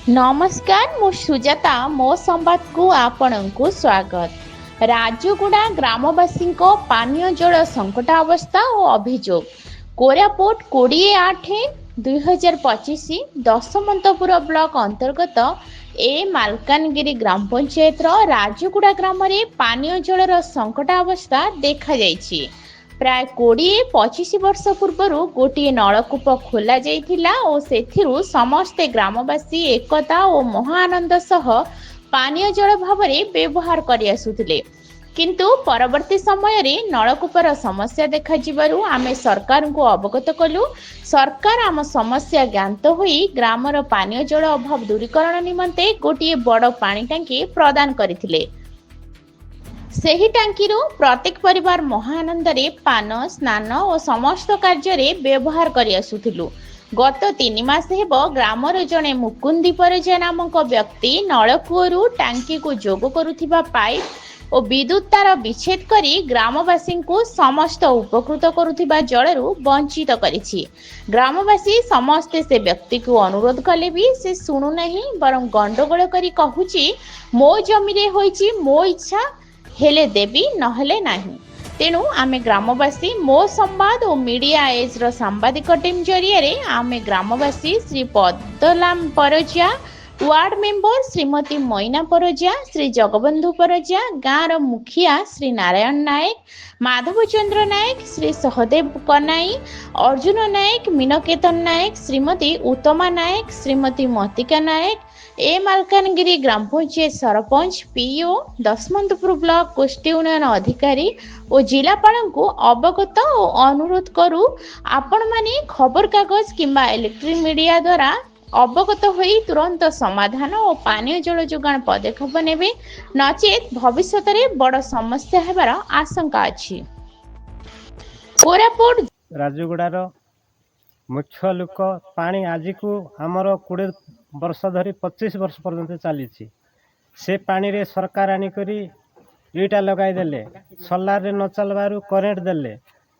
नमस्कार मु सुजाता मो संवाद को आपण को स्वागत। राजगुड़ा ग्रामवासी पानीय जल संकट अवस्था और अभियोग कोरापुट 28/8/2025 दशमंतपुर ब्लॉक अंतर्गत ए मालकानगिरी ग्राम पंचायत राजगुड़ा ग्राम रे पानीय जलर संकट अवस्था देखा जायछि। प्राय 20-25 वर्ष पूर्वर गोटे नलकूप खोल जाइथिला और सेथिरु समस्ते ग्रामवासी एकता और महाआनंद सह पानीय जल भाव में व्यवहार करि आसुथिले। किंतु परवर्ती समय रे नलकूपर समस्या देखा जिबारु आमे सरकार को अवगत कलु। सरकार आम समस्या ज्ञात होई ग्रामर पानीय जल अभाव दूरीकरण निमंते गोटे बड़ पानी टांकी प्रदान करथिले। ସେହି ଟାଙ୍କିରୁ ପ୍ରତ୍ୟେକ ପରିବାର ମହାଆନନ୍ଦରେ ପାନ ସ୍ନାନ ଓ ସମସ୍ତ କାର୍ଯ୍ୟରେ ବ୍ୟବହାର କରି ଆସୁଥିଲୁ। ଗତ 3 ମାସ ହେବ ଗ୍ରାମର ଜଣେ ମୁକୁନ୍ଦି ପରିଜା ନାମକ ବ୍ୟକ୍ତି ନଳକୂଅରୁ ଟାଙ୍କିକୁ ଯୋଗ କରୁଥିବା ପାଇପ୍ ଓ ବିଦ୍ୟୁତ୍ ତାର ବିଚ୍ଛେଦ କରି ଗ୍ରାମବାସୀଙ୍କୁ ସମସ୍ତ ଉପକୃତ କରୁଥିବା ଜଳରୁ ବଞ୍ଚିତ କରିଛି। ଗ୍ରାମବାସୀ ସମସ୍ତେ ସେ ବ୍ୟକ୍ତିକୁ ଅନୁରୋଧ କଲେ ବି ସେ ଶୁଣୁନାହିଁ, ବରଂ ଗଣ୍ଡଗୋଳ କରି କହୁଛି ମୋ ଜମିରେ ହୋଇଛି ମୋ ଇଚ୍ଛା हेले देवी नहले नहीं। तेणु आमे ग्रामवासी मो संवाद और मीडिया एज रो सांबादिक टीम जरिए रे आमे ग्रामवासी श्री पदलाम परजिया, वार्ड मेंबर श्रीमती मैना परजिया, श्री जगबंधु परजिया, गाँव रो मुखिया श्री नारायण नायक, माधव चंद्र नायक, श्री सहदेव कनाई, अर्जुन नायक, मीनकेतन नायक, श्रीमती उत्तमा नायक, श्रीमती मतिका नायक, ए मालकानगिरी ग्राम पंचायत सरपंच पीओ, दशमंतपुर ब्लॉक गोष्ठी उन्नयन अधिकारी और जिलापाल को अवगत और अनुरोध करू आपण माने खबर कागज किंबा इलेक्ट्रिक मीडिया द्वारा अवगत होई तुरंत समाधान और पानीय जल जोगाण पदक्षेप नेबे, नचेत भविष्य रे बड़ समस्या हेबार आशंका अछि। कोरापुट राजगुड़ार मुख्य लोक पानी आज को आमर 20 वर्ष धरी 25 वर्ष पर्यंत चली से पानी रे सरकार आनिकरी ईटा लगाई देले, सोलार रे न चलबारू करेंट देले,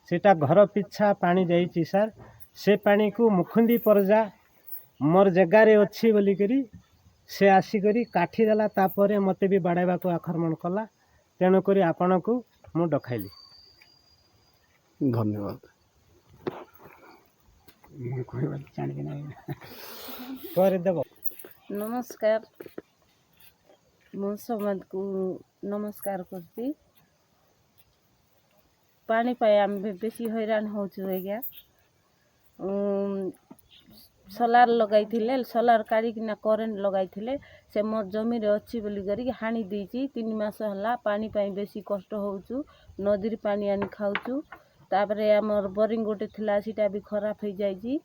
सेटा घर पिछा पानी जाइछि सर। से पानी को मुखुंदी परजा मोर जगारे अच्छी बोली करी से आसिकरी काठी देला, तापरे मते भी बाड़ाइबा को आक्रमण कला। तेणु करी आपण को मु डखाइली। धन्यवाद। नमस्कार मो समाज को नमस्कार करती। पानी पाए आम बेसी हैरान होचु आज्ञा। सोलार लगाई सोलार काढ़ी करेन्ट लगाई से मोर जमी रे अच्छी बोली करी हाणी देची 3 मास हला पानी पाई बेसी कष्ट होचु। नदी रे पानी आनी खाउचु। तापरे हमर बोरिंग गोटे थिला सीटा भी खराब हो जाइजी।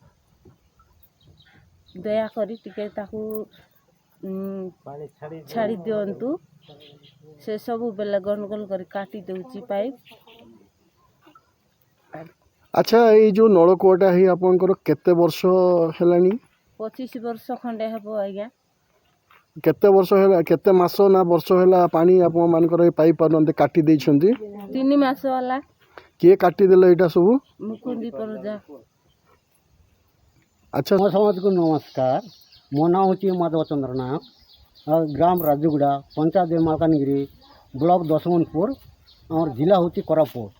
दया करी टिके ताकू छाड़ी दियंतु। से सब बेला गणगोल करी काटी देउची पाइप। अच्छा ये जो नलकूटा ही आपनकर केते वर्ष हेलानी? 25 वर्ष खंडे हबो आज्ञा। केते वर्ष हेला, केते मास ना वर्ष हेला पानी आपन मानकर पाइप नंदे काटी दै छंती? 3 मास वाला। के काटी देले एटा सब? मुकुंदी परजा। अच्छा मो समाज को नमस्कार। मो नाम हूँ माधव चंद्र नायक, ग्राम राजगुड़ा, पंचायत मालकानगिरी, ब्लॉक दशमंतपुर, आम जिला हूँ कोरापुट।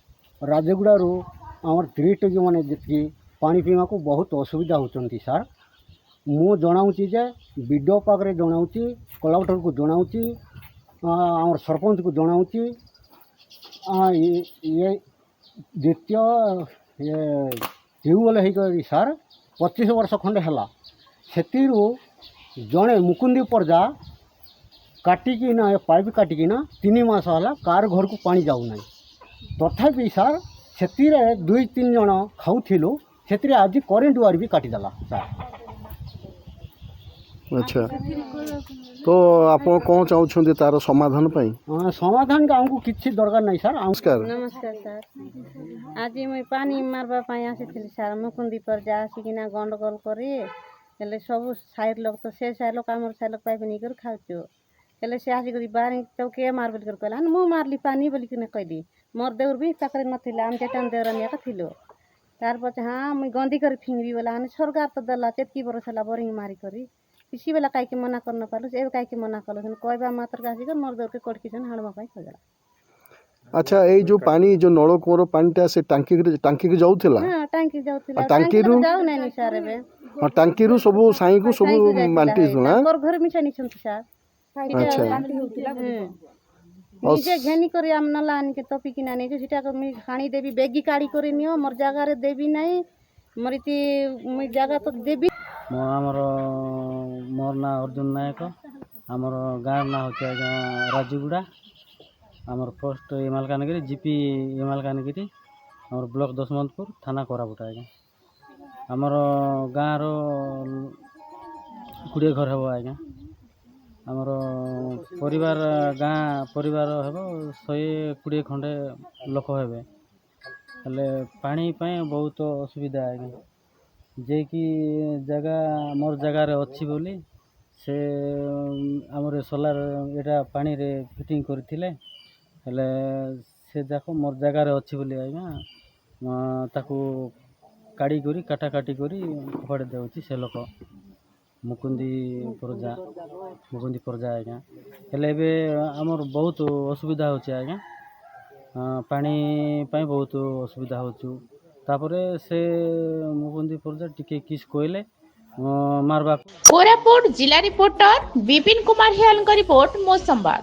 राजगुड़ा रू आम 3 टकी मैंने जी पानी पीवा को बहुत असुविधा होती सार। मु जनाऊँगी जे विडो पाखे जनाऊँगी, कलेक्टर को जनाऊँगी, आम सरपंच को जनाऊँगी। ये द्वितीय ये ट्यूबवेल हो सार 25 वर्ष खंडे है से जड़े मुकुंदी परजा काटिकिना पाइप काटिकिना 3 मास है कार घर को पानी जाऊना। तथापि सार से 2-3 जन खाऊलु से आज करेन्ट वायर भी काटिदेला सार। अच्छा तो आप कौन चाहते तार समाधान पाई? समाधान का हमको किसी दरकार नहीं सर। नमस्कार। नमस्कार सर। आज मुई पानी मारबा पाई आसी सर। मुकुंदी पर जा आसिकिना गंडगोल करे हेले सब साइड लोग तो से साइड लोग आमर साइड लोग पाइप नहीं कर खाउचो हेले से आसी करी बारी तो के मार बोल कर कहला मु मारली पानी बोली कि कहली मोर देउर भी पाखरे नथिला हम जेटन देउरनिया का थिलो तार पछ हां मुई गंदी कर फिंगरी वाला सरकार तो दला चेतकी बरसला बोरिंग मारी करी इसी बेला कहीं मना कर न पालु ए कहीं मना कल कहवा मात्र आसिक मोर दौर के कड़की हाणवा खोजला। अच्छा ये जो पानी जो नलकूर पानीटा से टांकी के जाऊला हाँ टांकी जाऊला टांकी रू जाऊ नहीं सार एबे हाँ टांकी रू सब साई को सब बांटी ना और घर मिछा नहीं सार अच्छा निजे घेनी करी आम नला आनी के टॉपिक ना नहीं सीटा को मी हाणी देबी बेगी काड़ी करी नियो मोर जगह रे देबी नहीं मरिती मुई जगह तो देबी आमर मोर ना अर्जुन नायक आमर गाँव ना होचे राजूगुड़ा आमर पोस्ट मालकानगिरी जीपी मालकानगिरी आमर ब्लॉक दशमंतपुर थाना कोरापुट आज्ञा आमर गाँव रो 20 घर हेब आज्ञा आमर परिवार गाँ परिवार हेब 120 खंडे लोक हेबे हेले पानी पाए बहुत असुविधा आज्ञा जे कि जगह मोर जगार अच्छी बोली से आमर सोलार एटा पानी रे फिटिंग करथिले हेले से जाक मोर जगार अच्छी बोली आज्ञा ताकू काड़ी करी काटा काटी करी फपाड़ी देउची से लोक मुकुंदी परजा आज्ञा हेले एबे आमर बहुत असुविधा होची आज्ञा पानी पाई बहुत असुविधा होचु तापरे से मुकुंदी परजा टिके किस कोइले मारबा। कोरापुट जिला रिपोर्टर विपिन कुमार हियाल रिपोर्ट मो संवाद।